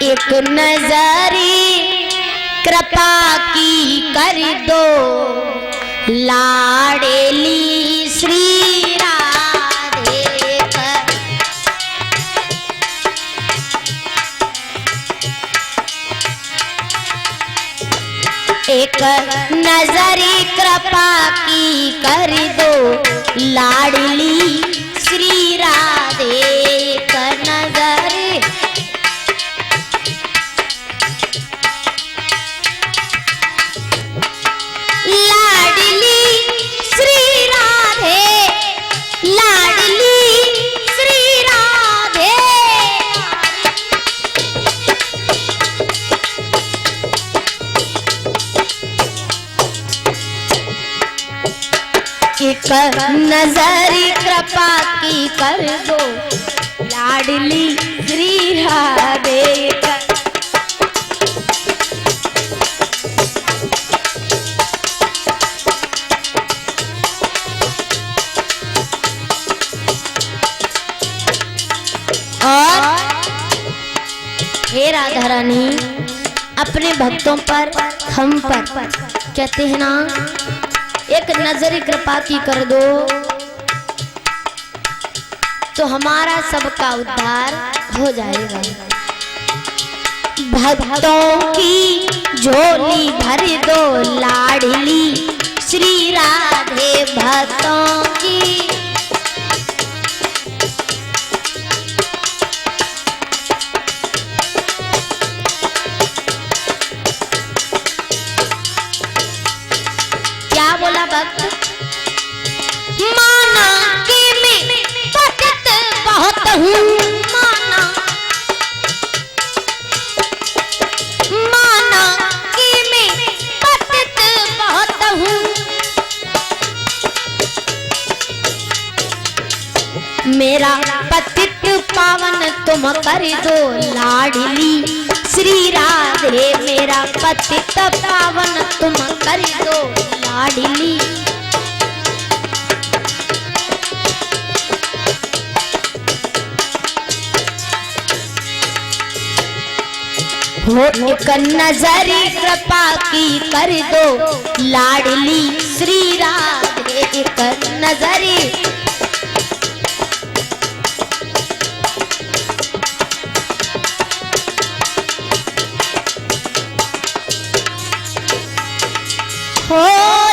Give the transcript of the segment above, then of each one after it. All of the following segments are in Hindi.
एक नजरी कृपा की कर दो लाडली श्री राधे पर। एक नजरी कृपा की कर दो लाडली श्री राधे पर। नजरी एक नजरी कृपा की कर दो लाडली श्री राधे पर। और हे राधा रानी अपने भक्तों पर हम पर कहते हैं ना, एक नजरी कृपा की कर दो तो हमारा सबका उद्धार हो जाएगा। भक्तों की झोली भर दो लाडली श्री राधे। भक्तों की क्या बोला भक्त? माना कि मैं पतित बहुत हूँ, माना कि मैं पतित बहुत हूँ। मेरा पतित पावन तुम कर दो लाडली श्री राधे। मेरा पतित पावन तुम कर दो लाडली। हो एक नजरी कृपा की कर दो लाडली श्री राधे। एक नजरी हो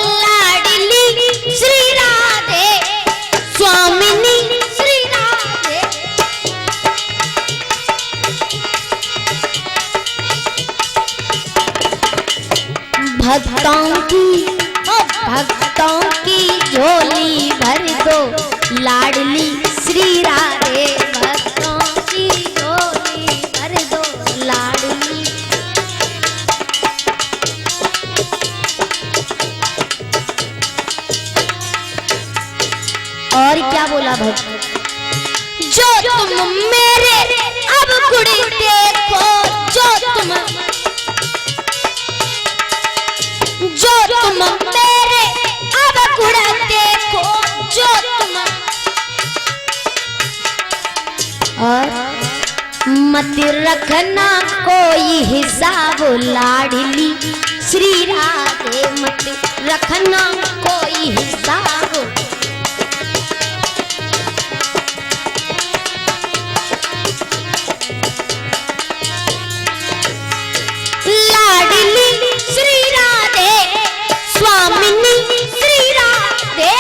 लाडली श्री राधे स्वामिनी श्री राधे। भक्तों की झोली भर दो लाडली श्री राधे। भक्तों की झोली भर दो लाडली। और क्या बोला भक्त? जो तुम मेरे अब गुण देखो, जो तुम मेरे अब गुण देखो, जो तुम और मत रखना कोई हिसाब लाडली श्री राधे। मत रखना कोई हिसाब। लाडली श्री राधे स्वामिनी श्री राधे।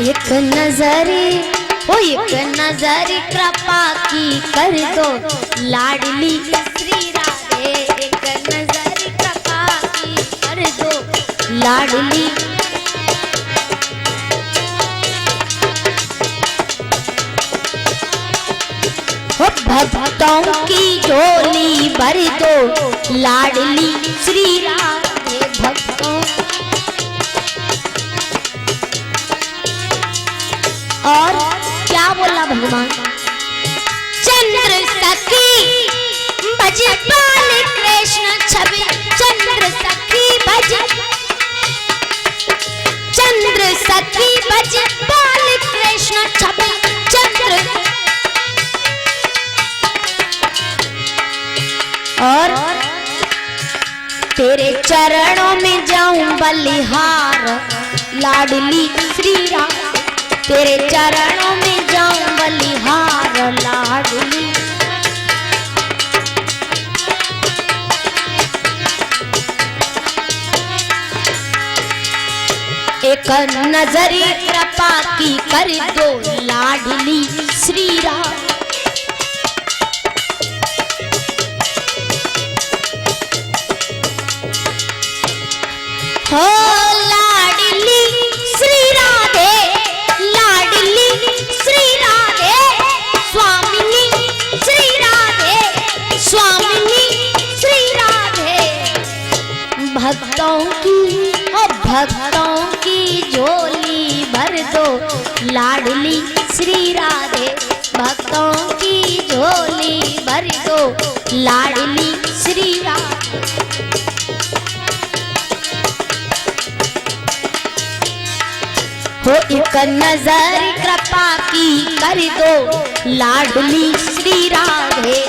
एक नजरी ओ एक नजरी कृपा की कर दो लाडली श्री राधे। एक नजरी कृपा की कर दो लाडली। भक्तों की झोली भर दो लाडली श्री राधे। भक्तों और क्या बोला भगवान? चंद्र सखी भज बाल कृष्ण छवि। चंद्र सखी भज, चंद्र चंद्र सखी बज बाल कृष्ण छवि चंद्र। और तेरे चरणों में जाऊं बलिहार लाडली श्री राम, तेरे चरणों में जाऊं बलिहार लाडली। एक नजरी कृपा की कर दो लाडली श्री राम। हो लाडली श्री राधे, लाडली श्री राधे, स्वामिनी श्री राधे, स्वामिनी श्री राधे। भक्तों की भक्तों की झोली भर दो लाडली श्री राधे, भक्तों की झोली भर दो लाडली श्री राधे। हो एक नजर कृपा की कर दो लाडली श्री राधे।